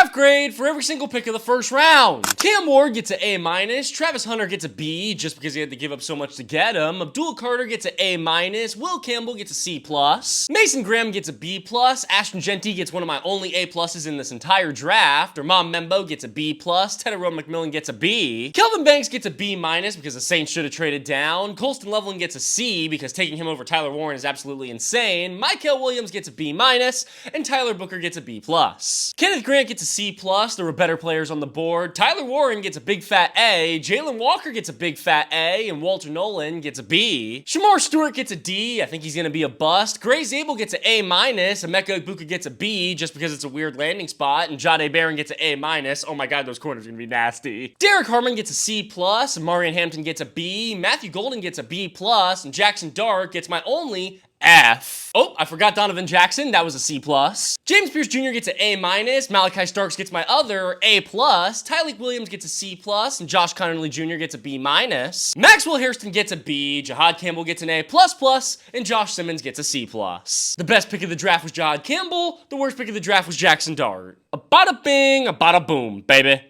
draft grade for every single pick of the first round. Cam Ward gets an A-. Travis Hunter gets a B just because he had to give up so much to get him. Abdul Carter gets an A-. Will Campbell gets a C+. Mason Graham gets a B+. Ashton Jeanty gets one of my only A+ in this entire draft. Mom Membo gets a B+. Tedero McMillan gets a B. Kelvin Banks gets a B- because the Saints should have traded down. Colston Loveland gets a C because taking him over Tyler Warren is absolutely insane. Mykel Williams gets a B-. And Tyler Booker gets a B+. Kenneth Grant gets a C+. There were better players on the board. Tyler Warren gets a big fat A. Jalen Walker gets a big fat A. And Walter Nolan gets a B. Shamar Stewart gets a D. I think he's going to be a bust. Gray Zabel gets an A-. Emeka Egbuka gets a B just because it's a weird landing spot. And Jahdae Barron gets an A-. Oh my god, those corners are going to be nasty. Derek Harmon gets a C+. Marion Hampton gets a B. Matthew Golden gets a B+. And Jackson Dart gets my only F. Oh, I forgot Donovan Jackson. That was a C+. James Pierce Jr. gets an A-. Malachi Starks gets my other A+. Tyleik Williams gets a C+. And Josh Connerly Jr. gets a B-. Maxwell Hairston gets a B. Jahad Campbell gets an A++. And Josh Simmons gets a C+. The best pick of the draft was Jahad Campbell. The worst pick of the draft was Jackson Dart. A bada bing, a bada boom, baby.